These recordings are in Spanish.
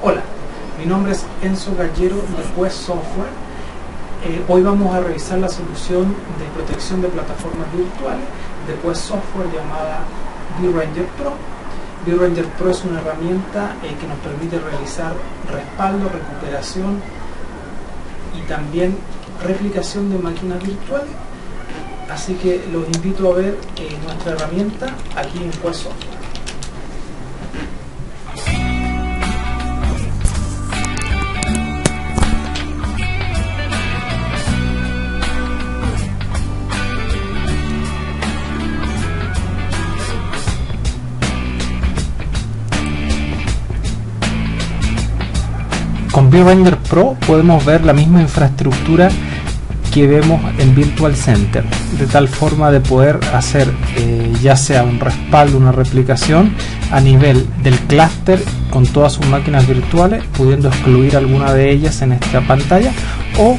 Hola, mi nombre es Enzo Gallero de Quest Software. Hoy vamos a revisar la solución de protección de plataformas virtuales de Quest Software llamada VRanger Pro. VRanger Pro es una herramienta que nos permite realizar respaldo, recuperación y también replicación de máquinas virtuales. Así que los invito a ver nuestra herramienta aquí en Quest Software. Con VRanger Pro podemos ver la misma infraestructura que vemos en Virtual Center, de tal forma de poder hacer ya sea un respaldo, una replicación a nivel del clúster con todas sus máquinas virtuales, pudiendo excluir alguna de ellas en esta pantalla, o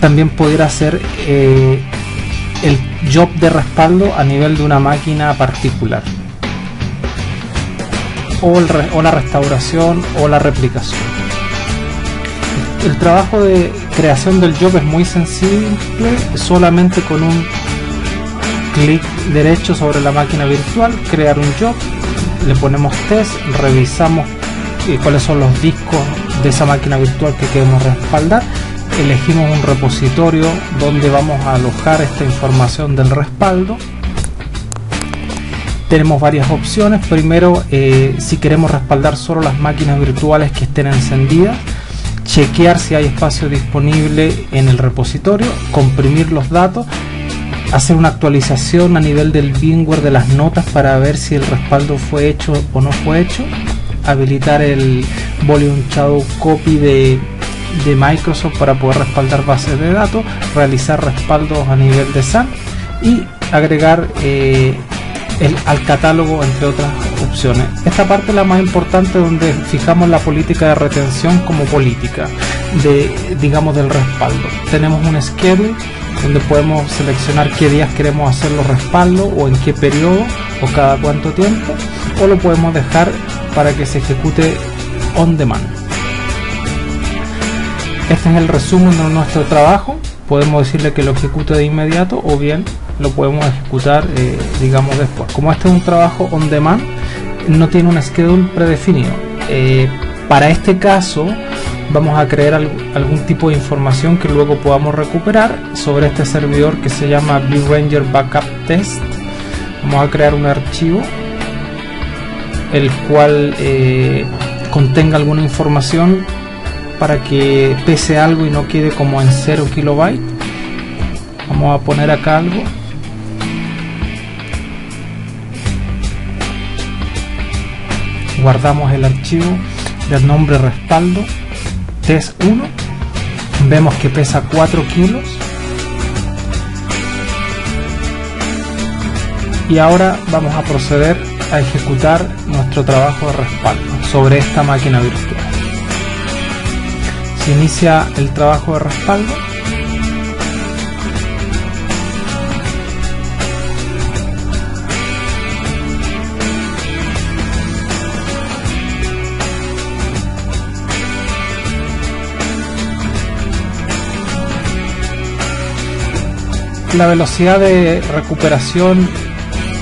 también poder hacer el job de respaldo a nivel de una máquina particular, o la restauración o la replicación. El trabajo de creación del job es muy sensible, solamente con un clic derecho sobre la máquina virtual, crear un job, le ponemos test, revisamos cuáles son los discos de esa máquina virtual que queremos respaldar, elegimos un repositorio donde vamos a alojar esta información del respaldo. Tenemos varias opciones. Primero, si queremos respaldar solo las máquinas virtuales que estén encendidas, chequear si hay espacio disponible en el repositorio, comprimir los datos, hacer una actualización a nivel del VMware de las notas para ver si el respaldo fue hecho o no fue hecho, habilitar el Volume Shadow Copy de Microsoft para poder respaldar bases de datos, realizar respaldos a nivel de SAN y agregar al catálogo, entre otras opciones. Esta parte es la más importante, donde fijamos la política de retención como política digamos del respaldo. Tenemos un schedule donde podemos seleccionar qué días queremos hacer los respaldos, o en qué periodo, o cada cuánto tiempo, o lo podemos dejar para que se ejecute on demand. Este es el resumen de nuestro trabajo. Podemos decirle que lo ejecute de inmediato, o bien lo podemos ejecutar digamos después. Como este es un trabajo on demand, no tiene un schedule predefinido. Para este caso vamos a crear algún tipo de información que luego podamos recuperar sobre este servidor que se llama VRanger Backup Test. Vamos a crear un archivo el cual contenga alguna información para que pese algo y no quede como en 0 kilobytes. Vamos a poner acá algo. Guardamos el archivo del nombre respaldo test1. Vemos que pesa 4 kilos. Y ahora vamos a proceder a ejecutar nuestro trabajo de respaldo sobre esta máquina virtual. Se inicia el trabajo de respaldo. La velocidad de recuperación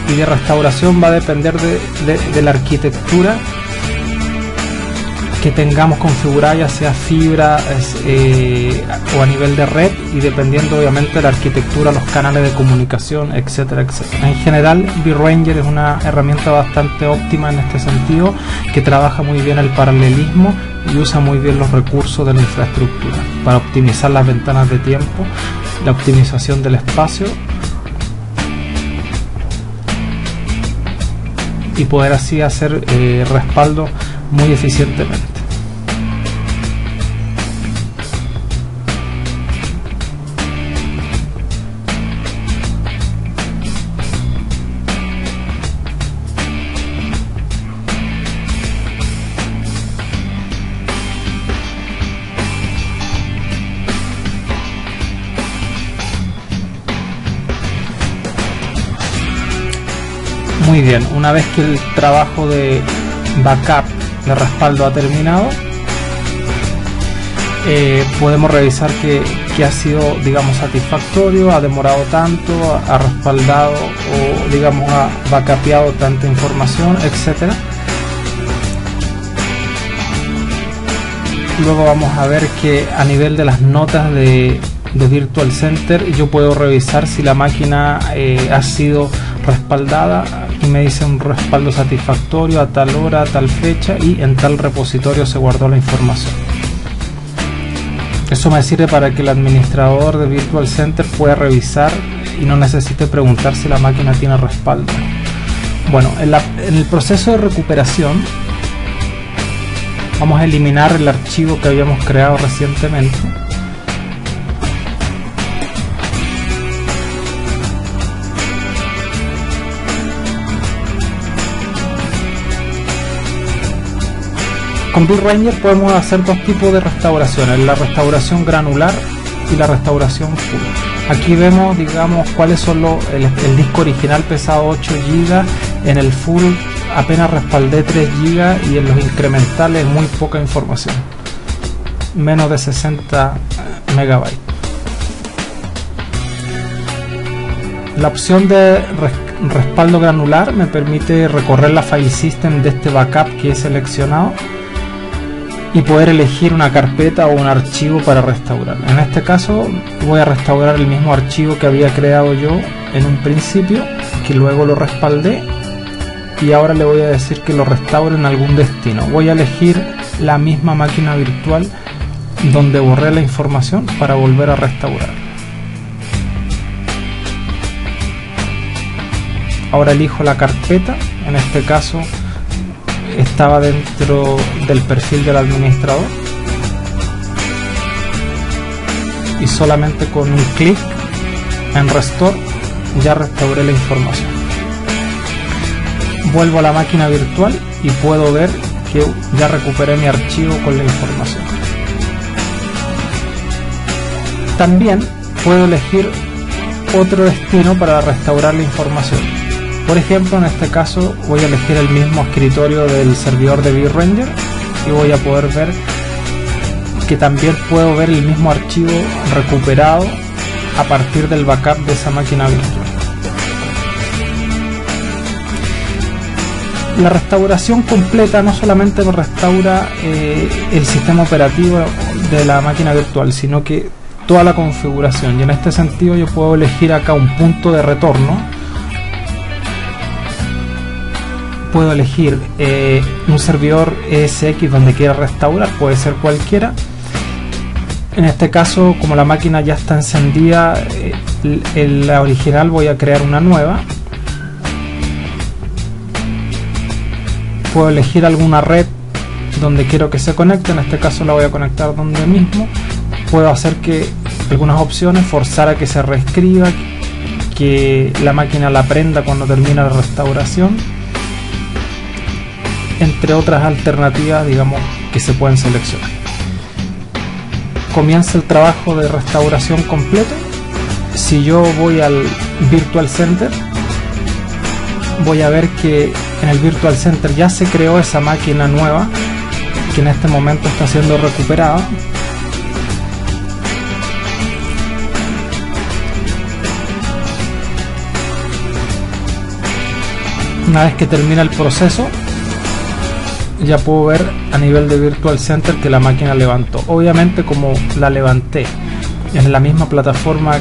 y de restauración va a depender de la arquitectura que tengamos configurada, ya sea fibra o a nivel de red, y dependiendo obviamente de la arquitectura, los canales de comunicación, etcétera, etcétera. En general, VRanger es una herramienta bastante óptima en este sentido, que trabaja muy bien el paralelismo y usa muy bien los recursos de la infraestructura para optimizar las ventanas de tiempo, la optimización del espacio, y poder así hacer respaldo muy eficientemente. Muy bien, una vez que el trabajo de backup de respaldo ha terminado. Podemos revisar que ha sido, digamos, satisfactorio, ha demorado tanto, ha respaldado o, digamos, ha backupeado tanta información, etcétera. Luego vamos a ver que a nivel de las notas de Virtual Center yo puedo revisar si la máquina ha sido respaldada, y me dice un respaldo satisfactorio a tal hora, a tal fecha, y en tal repositorio se guardó la información. Eso me sirve para que el administrador de Virtual Center pueda revisar y no necesite preguntar si la máquina tiene respaldo. Bueno, en el proceso de recuperación vamos a eliminar el archivo que habíamos creado recientemente. Con VRanger podemos hacer dos tipos de restauraciones, la restauración granular y la restauración full. Aquí vemos, digamos, cuáles son el disco original pesaba 8 GB, en el full apenas respaldé 3 GB y en los incrementales muy poca información, menos de 60 MB. La opción de respaldo granular me permite recorrer la file system de este backup que he seleccionado y poder elegir una carpeta o un archivo para restaurar. En este caso voy a restaurar el mismo archivo que había creado yo en un principio, que luego lo respaldé, y ahora le voy a decir que lo restaure en algún destino. Voy a elegir la misma máquina virtual donde borré la información para volver a restaurar. Ahora elijo la carpeta, en este caso estaba dentro del perfil del administrador, y solamente con un clic en Restore ya restauré la información. Vuelvo a la máquina virtual y puedo ver que ya recuperé mi archivo con la información. También puedo elegir otro destino para restaurar la información. Por ejemplo, en este caso voy a elegir el mismo escritorio del servidor de VRanger y voy a poder ver que también puedo ver el mismo archivo recuperado a partir del backup de esa máquina virtual. La restauración completa no solamente me restaura el sistema operativo de la máquina virtual, sino que toda la configuración, y en este sentido yo puedo elegir acá un punto de retorno. Puedo elegir un servidor ESX donde quiera restaurar, puede ser cualquiera. En este caso, como la máquina ya está encendida, la original, voy a crear una nueva. Puedo elegir alguna red donde quiero que se conecte, en este caso la voy a conectar donde mismo. Puedo hacer que algunas opciones, forzar a que se reescriba, que la máquina la prenda cuando termina la restauración, entre otras alternativas, digamos, que se pueden seleccionar. Comienza el trabajo de restauración completo. Si yo voy al Virtual Center, voy a ver que en el Virtual Center ya se creó esa máquina nueva que en este momento está siendo recuperada. Una vez que termina el proceso, ya puedo ver a nivel de Virtual Center que la máquina levantó. Obviamente, como la levanté en la misma plataforma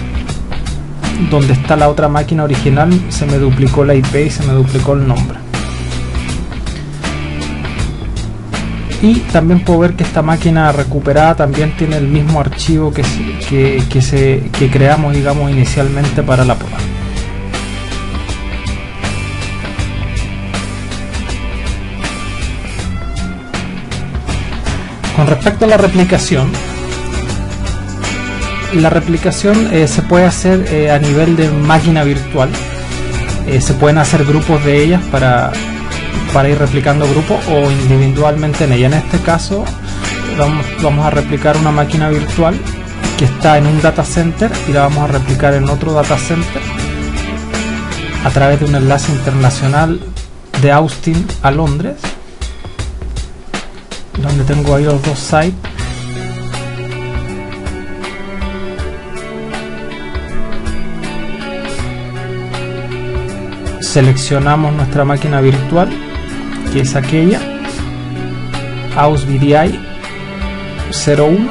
donde está la otra máquina original, se me duplicó la IP y se me duplicó el nombre. Y también puedo ver que esta máquina recuperada también tiene el mismo archivo que creamos, digamos, inicialmente para la prueba. Con respecto a la replicación se puede hacer a nivel de máquina virtual. Se pueden hacer grupos de ellas para ir replicando grupos, o individualmente en ella. En este caso vamos a replicar una máquina virtual que está en un data center y la vamos a replicar en otro data center a través de un enlace internacional de Austin a Londres. donde tengo ahí los dos sites. Seleccionamos nuestra máquina virtual, que es aquella AusVDI 01.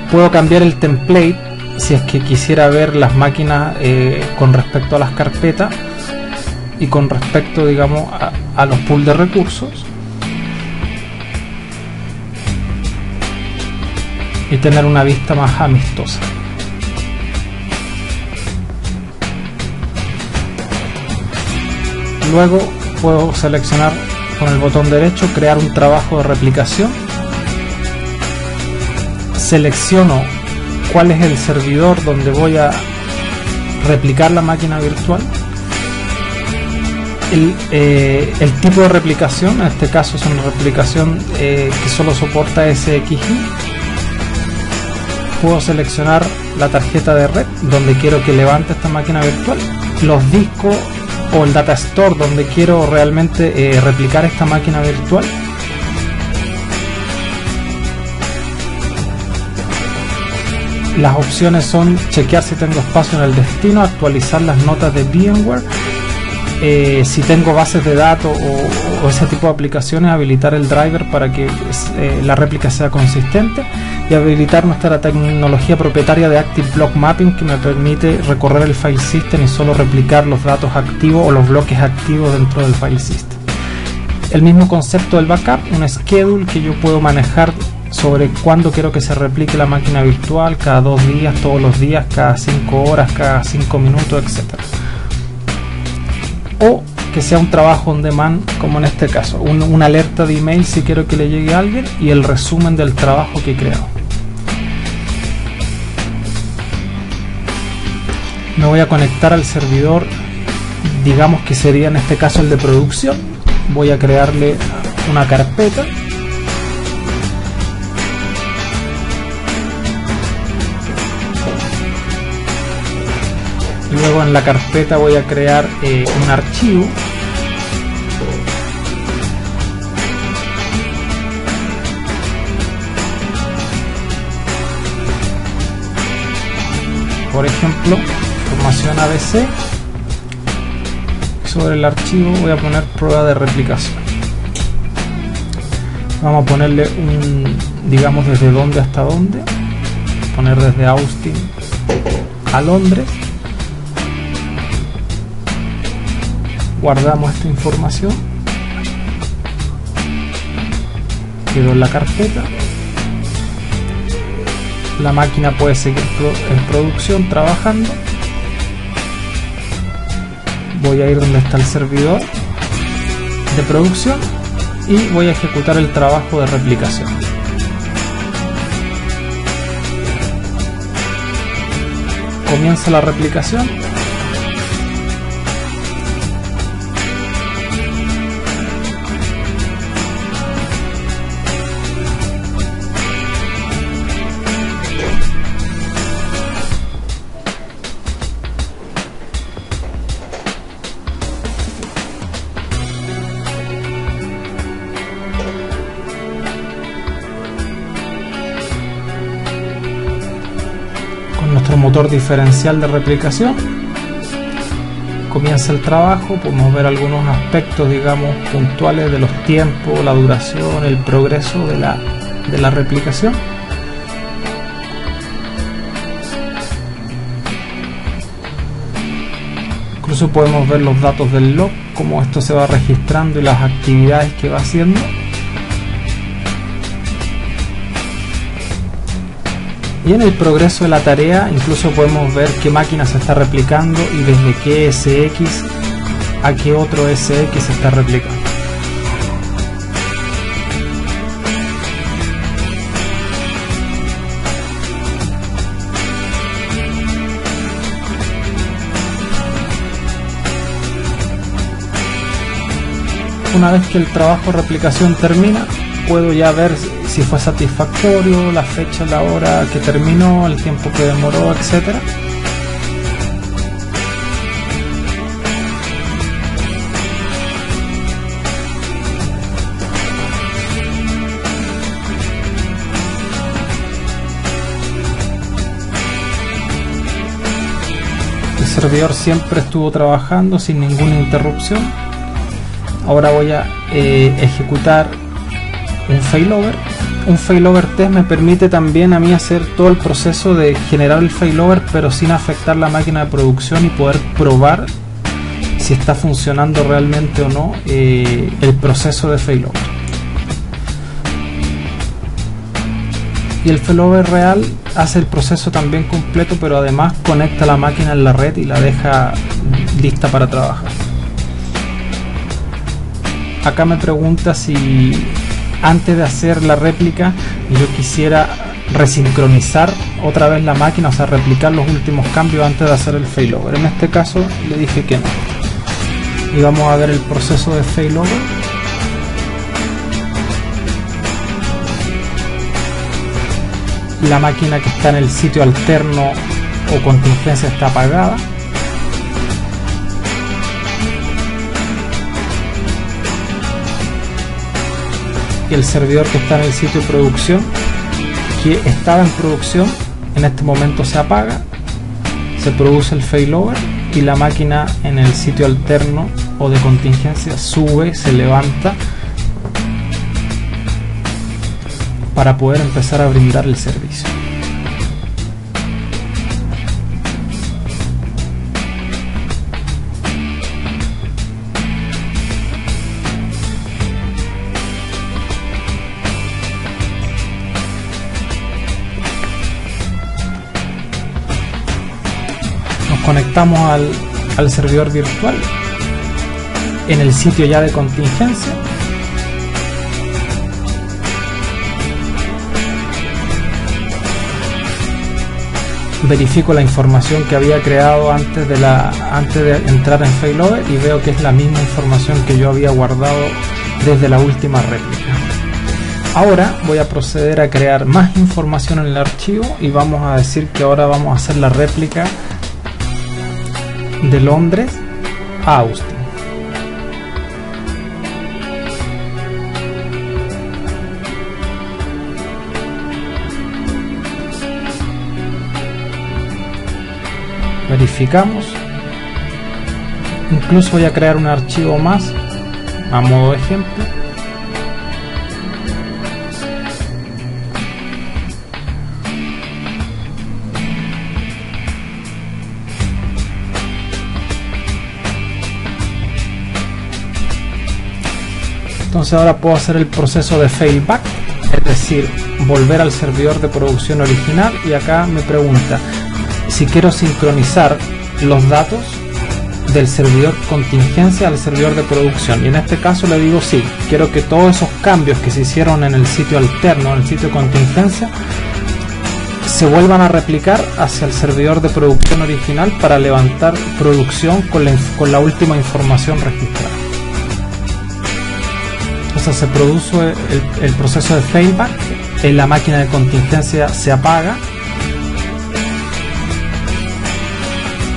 Puedo cambiar el template si es que quisiera ver las máquinas con respecto a las carpetas y con respecto, digamos, a los pools de recursos, y tener una vista más amistosa. Luego puedo seleccionar con el botón derecho crear un trabajo de replicación. Selecciono cuál es el servidor donde voy a replicar la máquina virtual, el tipo de replicación, en este caso es una replicación que solo soporta SXI. Puedo seleccionar la tarjeta de red donde quiero que levante esta máquina virtual, los discos o el data store donde quiero realmente replicar esta máquina virtual. Las opciones son chequear si tengo espacio en el destino, actualizar las notas de VMware, si tengo bases de datos o ese tipo de aplicaciones, habilitar el driver para que la réplica sea consistente, y habilitar nuestra tecnología propietaria de Active Block Mapping, que me permite recorrer el file system y solo replicar los datos activos o los bloques activos dentro del file system. El mismo concepto del backup, un schedule que yo puedo manejar sobre cuándo quiero que se replique la máquina virtual, cada 2 días, todos los días, cada 5 horas, cada 5 minutos, etc. O que sea un trabajo on demand, como en este caso, una alerta de email si quiero que le llegue a alguien, y el resumen del trabajo que he creado. Me voy a conectar al servidor, digamos que sería en este caso el de producción. Voy a crearle una carpeta. Luego en la carpeta voy a crear un archivo. Por ejemplo, formación ABC. Sobre el archivo voy a poner prueba de replicación. Vamos a ponerle digamos, desde dónde hasta dónde. Poner desde Austin a Londres. Guardamos esta información, quedó en la carpeta. La máquina puede seguir en producción trabajando. Voy a ir donde está el servidor de producción y voy a ejecutar el trabajo de replicación. Comienza la replicación. Nuestro motor diferencial de replicación comienza el trabajo. Podemos ver algunos aspectos, digamos, puntuales de los tiempos, la duración, el progreso de la replicación. Incluso podemos ver los datos del log, cómo esto se va registrando y las actividades que va haciendo. Y en el progreso de la tarea incluso podemos ver qué máquina se está replicando y desde qué SX a qué otro SX se está replicando. Una vez que el trabajo de replicación termina, puedo ya ver si fue satisfactorio, la fecha, la hora que terminó, el tiempo que demoró, etc. servidor siempre estuvo trabajando sin ninguna interrupción. Ahora voy a ejecutar un failover. Un failover test me permite también a mí hacer todo el proceso de generar el failover, pero sin afectar la máquina de producción, y poder probar si está funcionando realmente o no el proceso de failover. Y el failover real hace el proceso también completo, pero además conecta la máquina en la red y la deja lista para trabajar. Acá me pregunta si antes de hacer la réplica yo quisiera resincronizar otra vez la máquina, o sea, replicar los últimos cambios antes de hacer el failover. En este caso le dije que no. Y vamos a ver el proceso de failover. La máquina que está en el sitio alterno o contingencia está apagada. Y el servidor que está en el sitio de producción, que estaba en producción, en este momento se apaga, se produce el failover y la máquina en el sitio alterno o de contingencia sube, se levanta para poder empezar a brindar el servicio. Conectamos al servidor virtual en el sitio ya de contingencia. Verifico la información que había creado antes de entrar en failover y veo que es la misma información que yo había guardado desde la última réplica. Ahora voy a proceder a crear más información en el archivo y vamos a decir que ahora vamos a hacer la réplica de Londres a Austin. Verificamos. Incluso voy a crear un archivo más a modo de ejemplo. Entonces ahora puedo hacer el proceso de failback, es decir, volver al servidor de producción original, y acá me pregunta si quiero sincronizar los datos del servidor contingencia al servidor de producción, y en este caso le digo sí, quiero que todos esos cambios que se hicieron en el sitio alterno, en el sitio de contingencia, se vuelvan a replicar hacia el servidor de producción original para levantar producción con la última información registrada. Se produce el proceso de failback, en la máquina de contingencia se apaga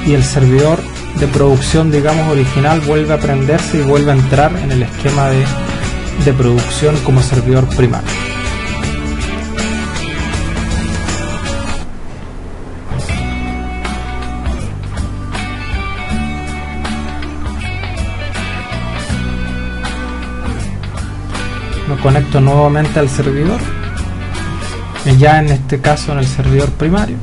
y el servidor de producción, digamos, original vuelve a prenderse y vuelve a entrar en el esquema de producción como servidor primario. Me conecto nuevamente al servidor, ya en este caso en el servidor primario.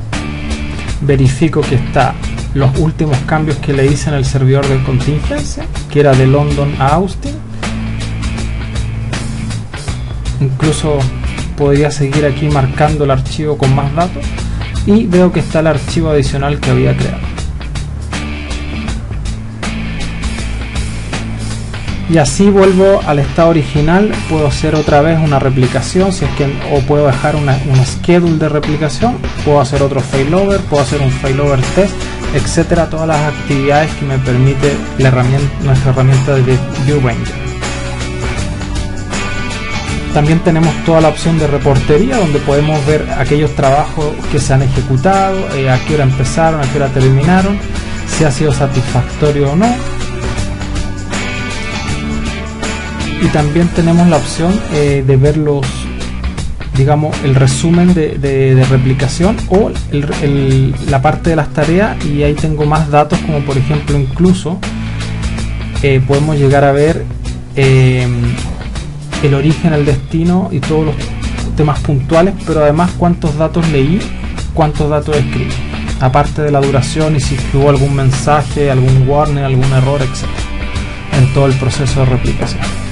Verifico que está los últimos cambios que le hice en el servidor de contingencia, que era de London a Austin. Incluso podría seguir aquí marcando el archivo con más datos, y veo que está el archivo adicional que había creado. Y así vuelvo al estado original. Puedo hacer otra vez una replicación, si es que, o puedo dejar una schedule de replicación, puedo hacer otro failover, puedo hacer un failover test, etcétera, todas las actividades que me permite nuestra herramienta de View Ranger. También tenemos toda la opción de reportería, donde podemos ver aquellos trabajos que se han ejecutado, a qué hora empezaron, a qué hora terminaron, si ha sido satisfactorio o no. Y también tenemos la opción de ver digamos, el resumen de replicación o la parte de las tareas, y ahí tengo más datos, como por ejemplo incluso podemos llegar a ver el origen, el destino y todos los temas puntuales, pero además cuántos datos leí, cuántos datos escribí, aparte de la duración y si hubo algún mensaje, algún warning, algún error, etc. en todo el proceso de replicación.